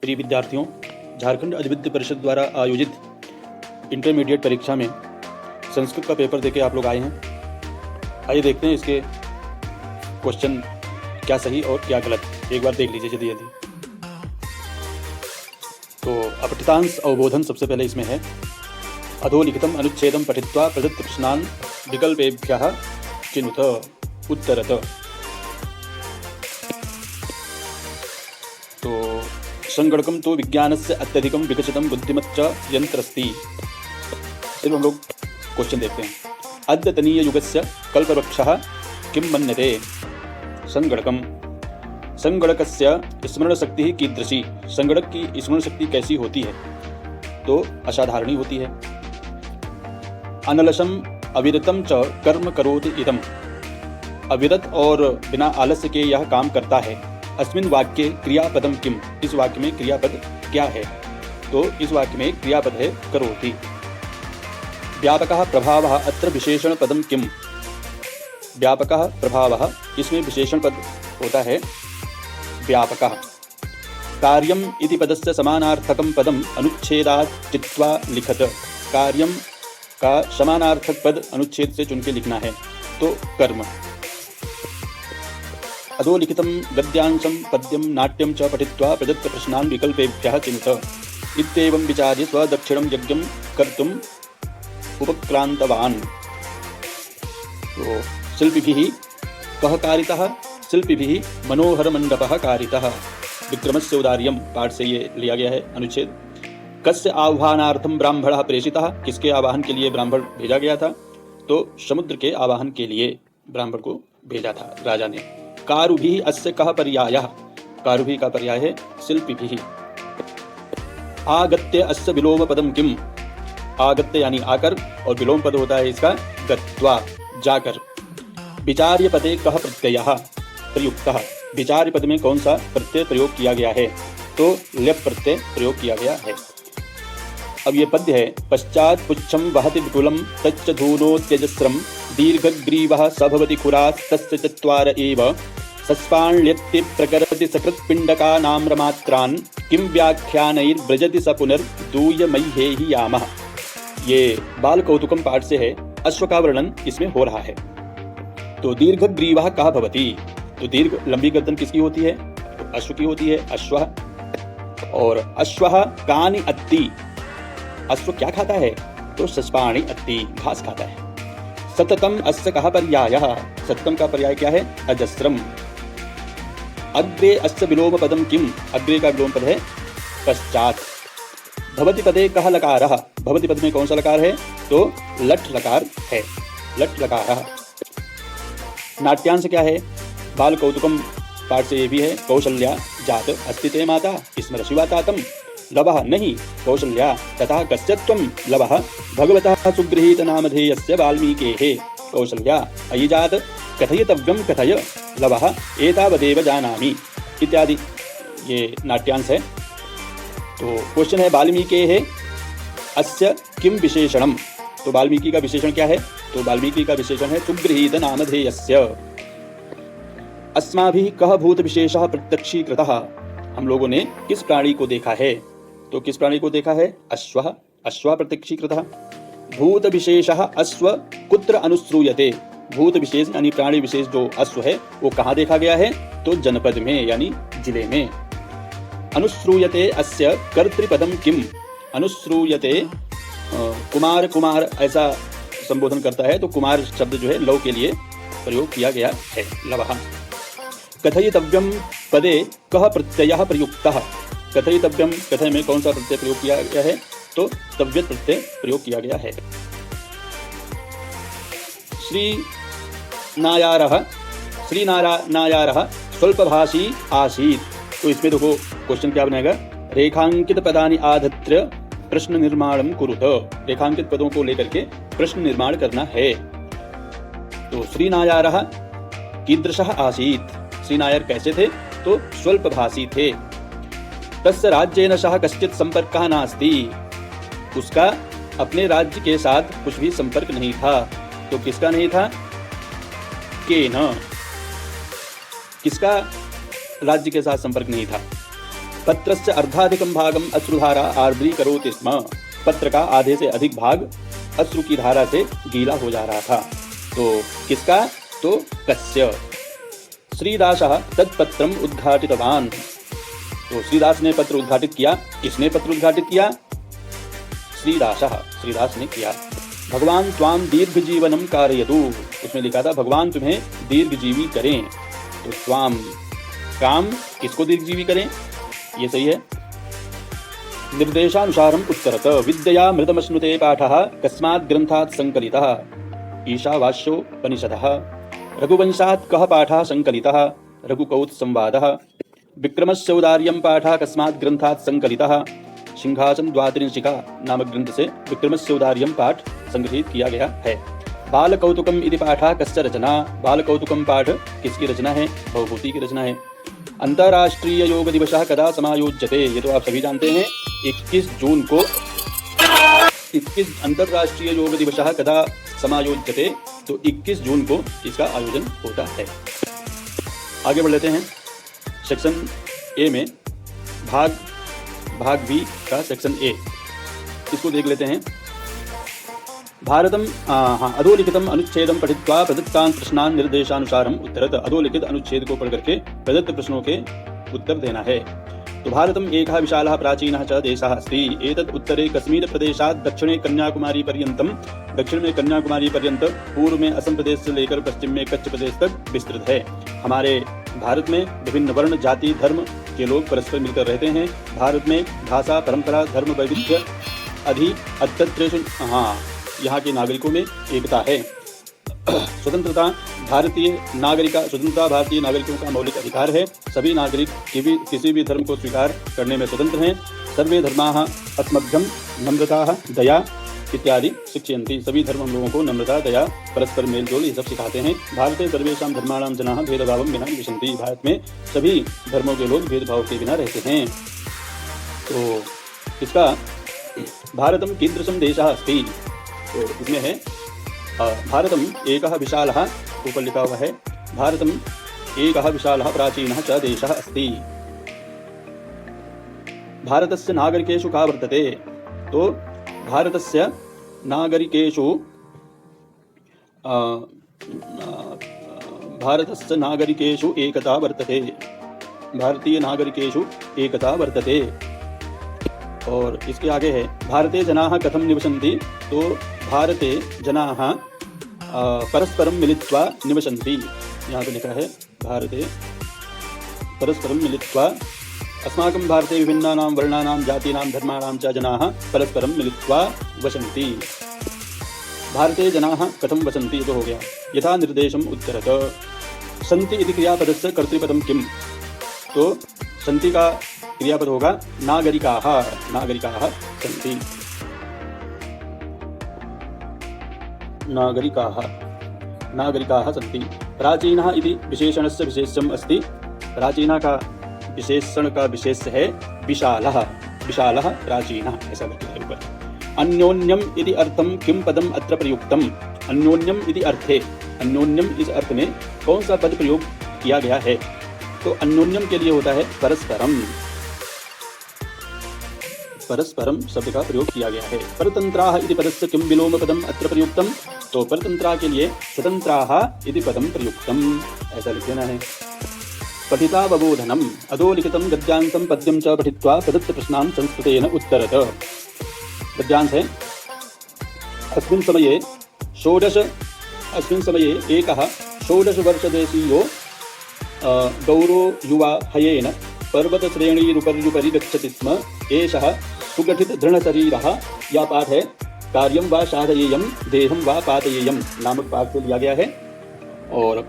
प्रिय विद्यार्थियों, झारखंड अधिविद्य परिषद द्वारा आयोजित इंटरमीडिएट परीक्षा में संस्कृत का पेपर देके आप लोग आए हैं। आइए देखते हैं इसके क्वेश्चन क्या सही और क्या गलत, एक बार देख लीजिए जल्दी जल्दी। तो अपठितांश अवबोधन सबसे पहले इसमें है। अधोलिखितम अनुच्छेदम पठित्वा प्रदत्त प्रश्नान् विकल्पेभ्यः चिनुत उत्तरत। तो संगणकम तो विज्ञानस्य अत्यधिकम विकसितम बुद्धिमच्च यंत्रस्ति। सिर्फ हम लोग क्वेश्चन देखते हैं। अद्यतनीय युगस्य कल्पवृक्षः किं मन्यते? संगणकम। संगणकस्य स्मरणशक्ति कीदृशी? संगणक की स्मरणशक्ति कैसी होती है? तो असाधारणी होती है। अनलसम अविरतम च कर्म करोति इदम। अविरत और बिना आलस्य के यह काम करता है। अस्मिन् वाक्ये क्रियापदम किम? इस वाक्य में क्रियापद क्या है? तो इस वाक्य में क्रियापद है करोति। व्यापकः प्रभावः अत्र विशेषण पदम किम? व्यापकः प्रभावः, इसमें विशेषण पद होता है व्यापकः। कार्यम इति पदस्य समानार्थकम पदम अनुच्छेदात् चित्वा लिखत। कार्यम का समानार्थक पद अनुच्छेद से चुन के लिखना है, तो कर्म। अधोलिखितम गद्यांशम पद्यम नाट्यम च पठित्वा प्रदत्त प्रश्नान् विकल्पेभ्यः चिनुत। इत्येवं विचार्य स्वदक्षिणं यज्ञं कर्तुम् उपक्रान्तवान्। तो शिल्पिभिः कः कारितः? शिल्पिभिः मनोहरमण्डपः कारितः। विक्रमस्य औदार्यम पाठ से ये लिया गया है अनुच्छेद। कस्य आह्वानार्थं ब्राह्मणः प्रेषितः? किसके आवाहन के लिए ब्राह्मण भेजा गया था? तो समुद्र के आवाहन के लिए ब्राह्मण को भेजा था राजा ने। कारुभिः अस्य कः पर्यायः? कारुभिः का पर्याय है शिल्पिभिः। आगत्य अस्य विलोम पदम किम? आगत्य यानी आकर, और विलोम पद होता है इसका गत्वा, जाकर। विचार्य पदे कः प्रत्ययः प्रयुक्तः? विचार्य पद में कौन सा प्रत्यय प्रयोग किया गया है? तो ल्यप प्रत्यय प्रयोग किया गया है। अब ये पद्य है। पश्चात् पुच्छं वहति विपुलं तच्च धूनोत्यजस्रं दीर्घग्रीवः स भवति खुरास्तस्य चत्वार एव सस्पाण्यत्ति प्रकरति सकृत्पिण्डकानाम्रमात्रान् किं व्याख्यानैर्व्रजति स पुनर्दूयमह्येहि यामः। ये बाल कौतुकम पाठ से है। अश्व का वर्णन इसमें हो रहा है। तो दीर्घग्रीवः कः भवति? तो दीर्घ लंबी गर्दन किसकी होती है? तो अश्व की होती है, अश्वः। और अश्वः कानि अत्ति? अश्व क्या खाता है? तो सस्पाणि अत्ति, घास खाता है। सततम अस्य कः पर्यायः? सततम का पर्याय क्या है? अजस्रम। अग्रे अस्य विलोम पदम किम? अग्रे का विलोम पद है पश्चात्। भवति पदे कः लकारः? भवति पद में कौन सा लकार है? तो लट लकार है, लट लकारः। नाट्यांश क्या है? बाल कौतुकम पाठ से ये भी है। कौशल्या जात अस्ति ते माता स्मर शिवा तातम। लवः नहीं कौशल्या तथा कस्य त्वं लवः भगवतः सुगृहीत नामधेयस्य वाल्मीकेः। कौशल्या अयि जात कथयितव्यं कथय लवः एतावदेव जानामि इत्यादि ये नाट्यांश है। तो क्वेश्चन है वाल्मीकेः अस्य किं विशेषणम? तो वाल्मीकि का विशेषण क्या है? तो वाल्मीकि का विशेषण है सुगृहीत नामधेयस्य। अस्माभिः कः भूत विशेषः प्रत्यक्षीकृतः? हम लोगों ने किस प्राणी को देखा है? तो किस प्राणी को देखा है? अश्वः, अश्वः प्रत्यक्षीकृतः। भूत विशेषः अश्व कुत्र अनुश्रूयते? भूत विशेष यानी प्राणी विशेष जो अश्व है वो कहाँ देखा गया है? तो जनपद में यानी जिले में। अनुश्रूयते अस्य कर्तृपदम किम? अनुश्रूयते कुमार, कुमार ऐसा संबोधन करता है, तो कुमार शब्द जो है लव के लिए प्रयोग किया गया है, लवः। कथयितव्यम पदे कः प्रत्ययः प्रयुक्तः? कथयितव्यम, कथय में कौन सा प्रत्यय प्रयोग किया गया है? तो तव्यत प्रत्यय प्रयोग किया गया है। श्रीनारायणः स्वल्पभाषी आसीत्। तो इसमें देखो क्वेश्चन क्या बनेगा? रेखांकित पदानि आधत्य प्रश्न निर्माणं कुरुत। रेखांकित पदों को लेकर के प्रश्न निर्माण करना है। तो श्रीनारायणः कीदृशः आसीत्? श्रीनारायण कैसे थे? तो स्वल्पभाषी थे। तस्य राज्येन सह कश्चित् संपर्कः नास्ति। उसका अपने राज्य के साथ कुछ भी संपर्क नहीं था। तो किसका नहीं था? केन, किसका राज्य के साथ संपर्क नहीं था? पत्रस्य अर्धाधिकं भागम अश्रुधारा आर्द्रीकरोति स्म। पत्र का आधे से अधिक भाग अश्रु की धारा से गीला हो जा रहा था। तो किसका? तो कस्य। श्रीदासः तत्पत्रम उद्घाटितवान्। तो श्रीदास ने पत्र उद्घाटित किया। किसने पत्र उद्घाटित किया? श्रीदासः, श्रीदास ने किया। भगवान त्वां दीर्घ जीवनम कारयतु। उसमें लिखा था भगवान तुम्हें दीर्घजीवी करें। तो त्वां, काम किसको दीर्घजीवी करें? ये सही है। निर्देशानुसारम उत्तरत विद्या मृतमश्नुते पाठः कस्मात् ग्रन्थात् संकलितः। ईशावास्योपनिषदः। रघुवंशात् कः पाठः संकलितः? रघुकौत्संवादः। विक्रमस्य औदार्यं पाठः कस्मात् ग्रन्थात् संकलितः? सिंहासन द्वात्रिंशिका नामक ग्रंथ से विक्रमस्य औदार्यं पाठ संग्रहित किया गया है। बालकौतुकम इति पाठः कस्य रचना? बालकौतुकम पाठ किसकी रचना है? भवभूति की रचना है। अंतर्राष्ट्रीय योग दिवस कदा समायोज्यते? ये तो आप सभी जानते हैं। 21 जून को 21 अंतर्राष्ट्रीय योग दिवस कदा समायोज्यते? तो 21 जून को इसका आयोजन होता है। आगे बढ़ लेते हैं। सेक्शन ए में भाग बी का सेक्शन ए, इसको देख लेते हैं। भारतम अधोलिखितम अनुच्छेदम पठित्वा प्रदत्तान् प्रश्नान् निर्देशानुसारम उत्तरत। अधोलिखित अनुच्छेद को पढ़ करके प्रदत्त प्रश्नों के उत्तर देना है। तो भारतम एकः विशालः प्राचीनः च देशः अस्ति। एतत् उत्तरे कश्मीर प्रदेशात् दक्षिणे कन्याकुमारी पर्यन्तम, दक्षिण में कन्याकुमारी पर्यंत, पूर्व में असम प्रदेश से लेकर पश्चिम में कच्छ प्रदेश तक विस्तृत है। हमारे भारत में विभिन्न वर्ण, जाति, धर्म के लोग परस्पर मिलकर रहते हैं। भारत में भाषा, परंपरा, धर्म वैविध्य अत्यंत यहाँ के नागरिकों में एकता है। स्वतंत्रता भारतीय नागरिकों का मौलिक अधिकार है। सभी नागरिक किसी भी धर्म को स्वीकार करने में स्वतंत्र हैं। सर्वे धर्माः अस्मभ्यं नम्रता दया इत्यादि शिक्षयन्ति। सभी धर्म हम लोगों को नम्रता, दया, परस्पर मेलजोल ये सब सिखाते हैं। भारते सर्वेषां धर्माणां जनाः भेदभावं विना निवसन्ति। भारत में सभी धर्मों के लोग भेदभाव के बिना रहते हैं। तो इसका भारतम कीदृशं देशः अस्ति? तो इसमें है भारतम एकः विशालः, ऊपर लिखा हुआ है भारतम एकः विशालः प्राचीनः च देशः अस्ति। भारतस्य नागरिकेषु का वर्तते? तो भारतस्य नागरिकेषु एकता वर्तते। भारतीय नागरिकेषु एकता वर्तते। और इसके आगे है भारते जनाः कथं निवसन्ति? तो भारते जनाः परस्परं मिलित्वा निवसन्ति। यहाँ पे लिखा है भारते परस्परं मिलित्वा। अस्माकं भारते विभिन्नानां वर्णानां, जातीनां, धर्माणां च जनाः परस्परं मिलित्वा वसन्ति। भारते जनाः कथं वसन्ति? तो हो गया। यथा निर्देशम् उत्तरत। सन्ति इति क्रियापदस्य कर्तृपदं किम्? तो सन्ति का क्रियापद होगा नागरिकाः। नागरिकाः सन्ति। नागरिकाः सन्ति। प्राचीनः इति विशेषणस्य विशेष्यम् अस्ति। प्राचीनः का विशेषण का विशेष है विशालः। विशालः प्राचीनः, ऐसा लिखा है ऊपर। अन्योन्यम इति अर्थम किम पदम अत्र प्रयुक्तम? अन्योन्यम इति अर्थे, अन्योन्यम इस अर्थ में कौन सा पद प्रयोग किया गया है? तो अन्योन्यम के लिए होता है परस्परम। परस्परम शब्द का प्रयोग किया गया है। परतंत्राः इति पदस्य किम विलोम पदम अत्र प्रयुक्तम? तो परतंत्रा के लिए स्वतंत्राः इति पदम प्रयुक्तम, ऐसा लिख देना है। पठितावबोधनम अधोलिखितं गद्यांशं पद्यं च पठित्वा प्रदत्त प्रश्नान् संस्कृतेन उत्तरत। गद्यांश है अस्मिन् समये एकः 16 वर्षदेशीयो गौरो युवा हयेन पर्वतश्रेणीरुपरि गच्छति स्म। एषः सुगठित दृढ़शरीरः। यह पाठ है कार्यं वा साधयेयं देहं वा पातयेयं नामक पाठ से लिया गया है। और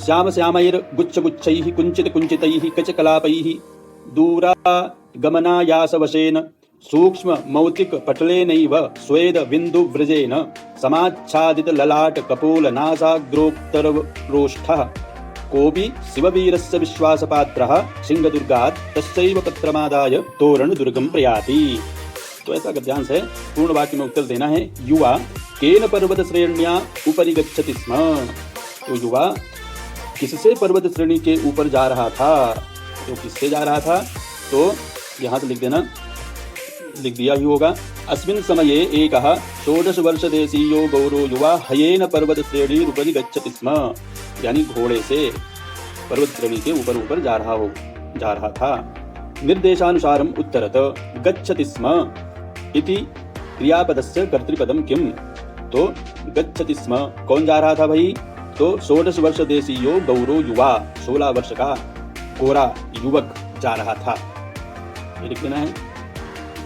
श्याम श्यामैर्गुच्छगुच्छैः कुञ्चित कुञ्चितैः कचकलापैः दूरागमनायासवशेन सूक्ष्म मौतिक पटलेनैव स्वेद बिंदु व्रजेन समाच्छादित ललाट कपोल नासाग्रोक्तरोष्ठः कोपि शिववीरस्य विश्वासपात्रः सिंहदुर्गात् तस्यैव पत्रमादाय तोरण दुर्गम प्रयाति। तो ऐसा गद्यांश है। पूर्ण वाक्य में उत्तर देना है। युवा केन पर्वत श्रेण्या ऊपरी गच्छति स्म? तो युवा किससे पर्वत श्रेणी के ऊपर जा रहा था? तो किससे जा रहा था? तो यहाँ से लिख देना, लिख दिया ही होगा। अस्मिन् समये एकः 16 वर्षदेशीयो गौरो युवा हयेन पर्वत श्रेणी उपरि गच्छति स्म, यानी घोड़े से पर्वत श्रेणी के ऊपर ऊपर जा रहा था। निर्देशानुसारम् उत्तरत गच्छति स्म इति क्रियापदस्य कर्तृपदम किम? तो गच्छति स्म कौन जा रहा था भाई? तो 16 वर्ष देशीयो गौरो युवा, 16 वर्ष का गोरा युवक जा रहा था, ये लिख देना है।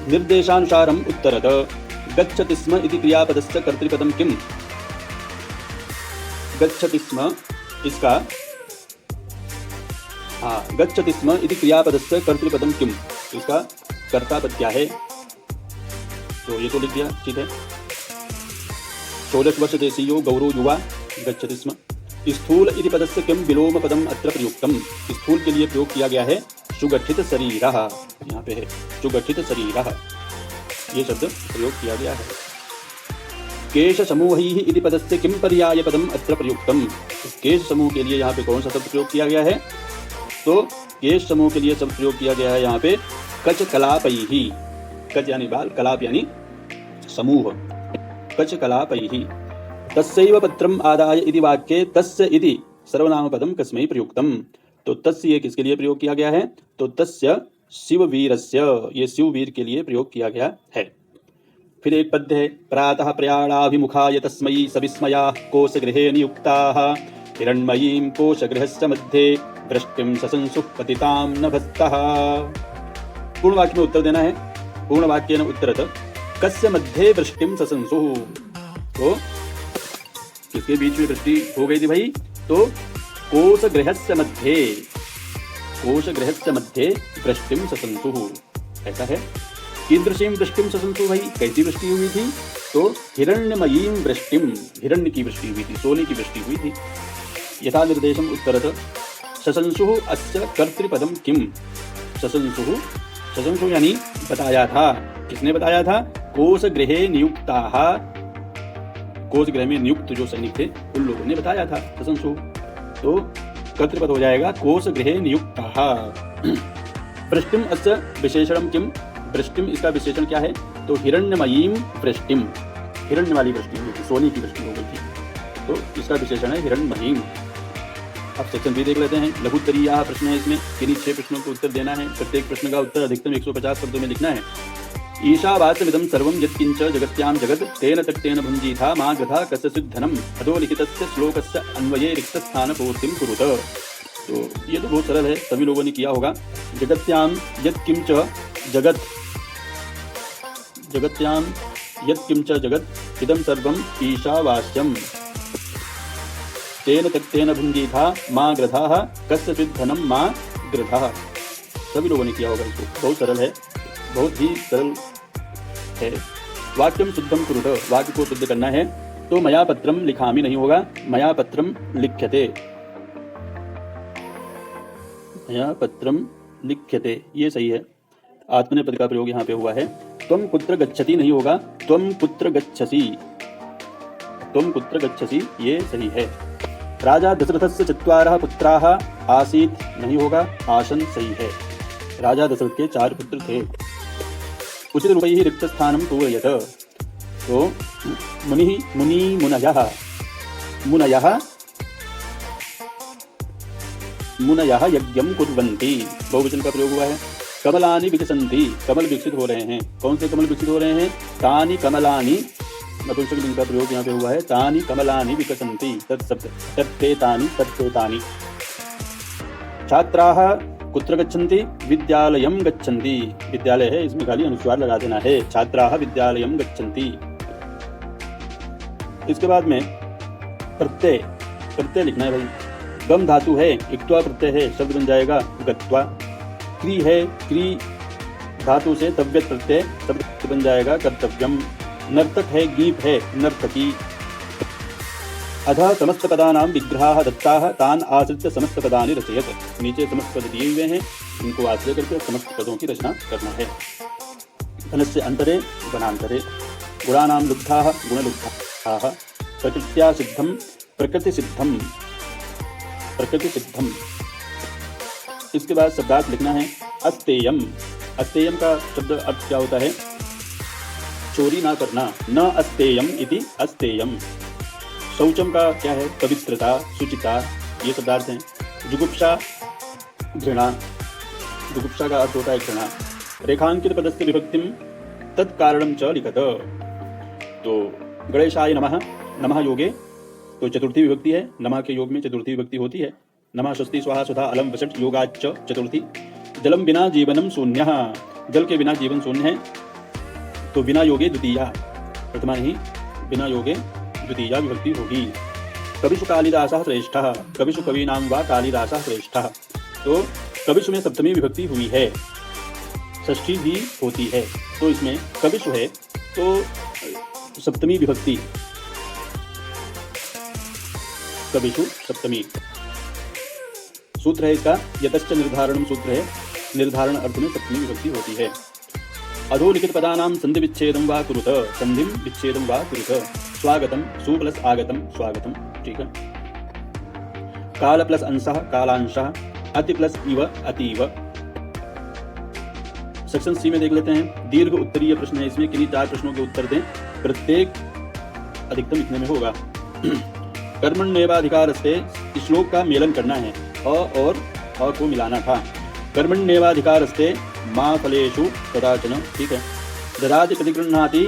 निर्देशानुसारम उत्तरत गच्छति स्म इति क्रियापदस्य कर्तृपदम किम? गच्छति स्म इसका गच्छति स्म इति क्रियापदस्य कर्तृपदम किम, इसका कर्ता पद क्या है? तो ये तो लिख दिया, ठीक है। 16 वर्ष देशीयो गौरो युवा गच्छति स्म। स्थूल इति पदस्य किम विलोम पदम अत्र प्रयुक्तम? स्थूल के लिए प्रयोग किया गया है सुगठित शरीरः, यहाँ पे है सुगठित शरीरः, ये शब्द प्रयोग किया गया है। केश समूहैः इति पदस्य किम पर्याय पदम अत्र प्रयुक्तम? केश समूह के लिए यहाँ पे कौन सा शब्द प्रयोग किया गया है? तो केश समूह के लिए शब्द प्रयोग किया गया है यहाँ पे कच कलापैः। कच यानी बाल, कलाप यानी समूह, कच कलापैः। तस्यैव पत्रम आदाय इति वाक्ये तस्य इति सर्वनाम पदम कस्मै प्रयुक्तम? तो तस्य ये किसके लिए प्रयोग किया गया है? तो तस्य शिववीरस्य, ये शिववीर के लिए प्रयोग किया गया है। फिर एक पद्य है, प्रातः प्रयाणाभिमुखाय तस्मै सविस्मया कोशगृहे नियुक्ताः हिरण्मयीं कोशगृहस्य मध्ये वृष्टिं ससंसुः पतितां नभस्तः। पूर्ण वाक्य में उत्तर देना है। पूर्ण वाक्येन उत्तरत कस्य मध्ये वृष्टिं ससंसुः? तो किसके बीच में वृष्टि हो गई थी भाई? तो कोशगृहस्य मध्ये, कोशगृहस्य मध्ये वृष्टिं ससंसुः, ऐसा है। कीदृशीं वृष्टिं ससंसुः भाई, कैसी वृष्टि हुई थी? तो हिरण्यमयीं वृष्टिं, हिरण्य की वृष्टि हुई थी, सोने की वृष्टि हुई थी। यथा निर्देशम उत्तरत ससंसुः अस्य कर्तृपदम किम? ससंसुः, ससंसुः यानी बताया था, किसने बताया था? कोशगृहे नियुक्ताः, कोशगृह में नियुक्त जो सैनिक थे उन लोगों ने बताया था ससंसुः। तो कर्तृपद हो जाएगा कोशगृहे नियुक्ताः। वृष्टिम अस्य विशेषणम किम? वृष्टिम इसका विशेषण क्या है? तो हिरण्यमयीं वृष्टिम, हिरण्य वाली वृष्टि हुई थी, सोने की वृष्टि हो गई थी, तो इसका विशेषण है हिरण्यमयीं। अब सेक्शन बी देख लेते हैं। लघुत्तरीय प्रश्न है, इसमें किन्हीं 6 प्रश्नों को उत्तर देना है। प्रत्येक प्रश्न का उत्तर अधिकतम 150 शब्दों में लिखना है। ईशावास्यमिदं सर्वं यत्किंच जगत्यां जगत् तेन तक्तेन भुञ्जीथा मा गधा कस्यचित् धनम् अधोलिखितस्य श्लोकस्य अन्वये रिक्तस्थानपूर्तिं कुरुत। तो ये तो बहुत सरल है, सभी लोगों ने किया होगा। जगत्यां यत्किंच जगत्, जगत्यां यत्किंच जगत् इदं सर्वं ईशावास्यम् तेन तक्तेन भुञ्जीथा मा ग्रधाः कस्यचित् धनं मा ग्रधाः। सभी लोगों ने किया होगा इसको, बहुत सरल है, बहुत ही सरल है। वाक्यम शुद्धम कुरुत, वाक्य को शुद्ध करना है। तो मया पत्रम लिखामि नहीं होगा, मया पत्रम लिख्यते, मया पत्रम लिख्यते, ये सही है। आत्मनेपद का प्रयोग यहाँ पे हुआ है। त्वं कुत्र गच्छति नहीं होगा, त्वं कुत्र गच्छसि, त्वं कुत्र गच्छसि, ये सही है। राजा दशरथस्य 4 पुत्राः आसीत् नहीं होगा, आसन सही है। राजा दशरथ के 4 पुत्र थे। उचित रूपैः रिक्तस्थानं पूरयत। तो मुनि मुनयः, मुनयः मुनयः यज्ञं कुर्वन्ति, बहुवचन का प्रयोग हुआ है। कमलानि विकसन्ति, कमल विकसित हो रहे हैं। कौन से कमल विकसित हो रहे हैं? तानि कमलानि, नपुंसकलिंग का प्रयोग यहाँ पे हुआ है। तानि कमलानि विकसन्ति, तत्शब्द तत्ते तानि, तत्ते तानि। छात्राः कुत्र गच्छन्ति? विद्यालयं गच्छन्ति, विद्यालय है, इसमें खाली अनुस्वार लगा देना है। छात्राः विद्यालयं गच्छन्ति। इसके बाद में प्रत्यय, प्रत्यय लिखना है भाई। गम धातु है, इक्त्वा प्रत्यय है, शब्द बन जाएगा गत्वा। क्री है, क्री धातु से तव्यत प्रत्यय, शब्द बन जाएगा कर्तव्यम। नर्तक है, गीत है, नर्तकी। अधः समस्त पदानां विग्रहाः दत्ताः तान् आश्रित्य समस्त पदानि रचयत। नीचे समस्त पद दिए हुए हैं, इनको आश्रय करके समस्त पदों की रचना करना है। धनस्य अंतरे वनांतरे। गुणानां लुब्धाः गुणलुब्धाः। प्रकृत्या सिद्धं प्रकृति सिद्धं, प्रकृति सिद्धं। इसके बाद शब्दार्थ लिखना है। अस्तेयम, अस्तेयम का शब्द अर्थ क्या होता है? चोरी ना करना, न अस्तेयम इति अस्तेयम। शौचम का क्या है? पवित्रता, शुचिता, ये शब्दार्थ हैं। जुगुप्सा, घृणा, जुगुप्सा का अर्थ होता है घृणा। रेखांकित पदस्य विभक्तिम तत्कारणम च लिखत। तो गणेशाय नमः, नमः योगे तो चतुर्थी विभक्ति है, नमः के योग में चतुर्थी विभक्ति होती है। नमः स्वस्ति स्वाहा स्वधा अलम वसट योगाच्च चतुर्थी। जलम बिना जीवनम शून्यः, जल के बिना जीवन शून्य है, तो बिना योगे द्वितीया, प्रथमा नहीं, बिना योगे द्वितीया विभक्ति होगी। कविषु कालिदासः श्रेष्ठः, कविषु कवीनां वा कालिदासः श्रेष्ठः। तो कविषु में सप्तमी विभक्ति हुई है, षष्ठी भी होती है, तो इसमें कविषु है तो सप्तमी विभक्ति, कविषु सप्तमी। सूत्र है इसका, यतश्च निर्धारणम सूत्र है, निर्धारण अर्थ में सप्तमी विभक्ति होती है। अधोलिखित पदानां संधि विच्छेदं वा कुरुत, संधिं विच्छेदं वा कुरुत। स्वागतम, सु प्लस आगतम स्वागतम, ठीक है। काल प्लस अंशः कालांशः, अति प्लस इव अतीव। सेक्शन सी में देख लेते हैं। दीर्घ उत्तरीय प्रश्न है इसमें, किन्हीं 4 प्रश्नों के उत्तर दें, प्रत्येक अधिकतम इतने में होगा। कर्मण्येवाधिकारस्ते, इस श्लोक का मेलन करना है, अ और अ को मिलाना था। कर्मण्येवाधिकारस्ते मा फलेषु कदाचन, ठीक है। ददाति प्रतिगृह्णाति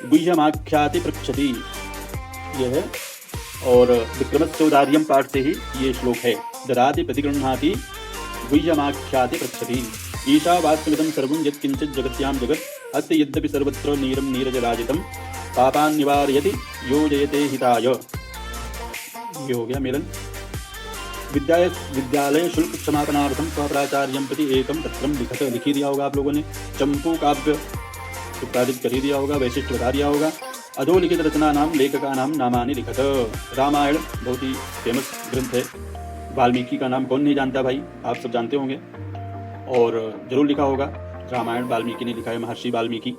गुह्यमाख्याति पृच्छति, यह है। और विक्रमस्योदार्यम पाठ से ही ये श्लोक है। ददाति प्रतिगृह्णाति गुह्यमाख्याति पृच्छति। ईशावास्यमिदं सर्वं यत्किंचित् जगत्यां जगत् अस्य यद्यपि सर्वत्र नीरं नीरजराजितं पापान् निवारयति योजयते हिताय। ये हो गया मेलन। विद्यालय शुल्क समापनार्थम स्वप्राचार्यं प्रति एकम पत्रम लिखत, लिख ही दिया होगा आप लोगों ने। चंपू काव्य उत्पादित कर ही दिया होगा, वैशिष्ट बता दिया होगा। अधोलिखित रचना नाम लेखका नाम नामानि लिखत। रामायण बहुत ही फेमस ग्रंथ है, वाल्मीकि का नाम कौन नहीं जानता भाई, आप सब जानते होंगे और जरूर लिखा होगा। रामायण वाल्मीकि ने लिखा है, महर्षि वाल्मीकि।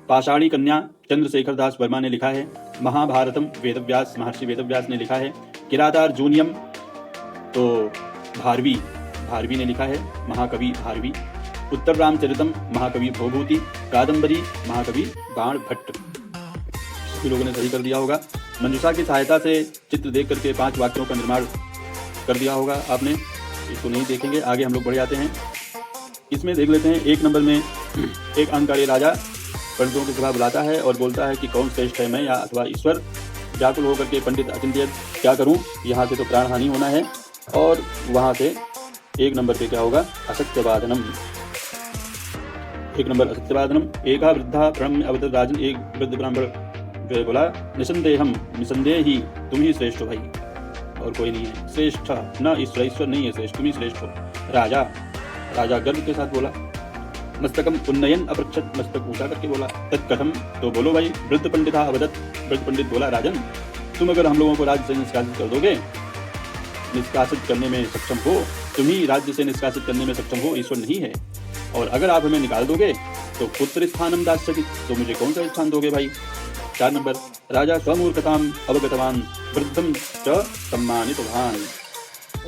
पाषाणी कन्या चंद्रशेखर दास वर्मा ने लिखा है। महाभारतम वेदव्यास, महर्षि वेदव्यास ने लिखा है। किरातार्जुनियम तो भारवी, भारवी ने लिखा है, महाकवि भारवी। उत्तर रामचरितम महाकवि भोभूति। कादम्बरी महाकवि बाण भट्ट। सभी लोगों ने सही कर दिया होगा। मंजूषा की सहायता से चित्र देख करके 5 वाक्यों का निर्माण कर दिया होगा आपने, इसको नहीं देखेंगे, आगे हम लोग बढ़ जाते हैं। इसमें देख लेते हैं 1 नंबर में, एक अहंकारी राजा पंडितों की सभा बुलाता है और बोलता है कि कौन श्रेष्ठ है, मैं या अथवा ईश्वर। व्याकुल होकर के पंडित अचिंत्य क्या करूं, यहाँ से तो प्राण हानि होना है। और वहाँ से 1 नंबर पे क्या होगा, असत्यवादनम। 1 नंबर असत्यवादनम। एका वृद्धा प्रणम्य अवतत राजन, एक वृद्ध ब्राह्मण जो है बोला, निसंदेहम, निसंदेह ही तुम ही श्रेष्ठ हो भाई, और कोई नहीं है श्रेष्ठ, न ईश्वर, ईश्वर नहीं है श्रेष्ठ, तुम ही श्रेष्ठ हो। राजा, राजा गर्व के साथ बोला। मस्तकम उन्नयन अपृच्छत, मस्तक ऊंचा करके बोला। तत्कथम, तो बोलो भाई। वृद्ध पंडिता अवदत, वृद्ध पंडित बोला, राजन तुम अगर हम लोगों को राज्य से निष्कासित कर दोगे, निष्कासित करने में सक्षम हो, तुम ही राज्य से निष्कासित करने में सक्षम हो, ईश्वर नहीं है। और अगर आप हमें निकाल दोगे तो पुत्र स्थानम दास्यति, तो मुझे कौन सा स्थान दोगे भाई। 4 नंबर, राजा स्वमूर्खताम अवगतवान वृद्धम च सम्मानितवान।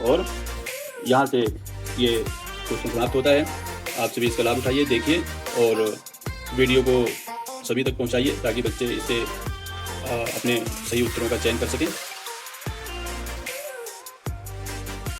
और यहाँ से ये क्वेश्चन समाप्त होता है। आप सभी इसका लाभ उठाइए, देखिए और वीडियो को सभी तक पहुँचाइए ताकि बच्चे इससे अपने सही उत्तरों का चयन कर सकें।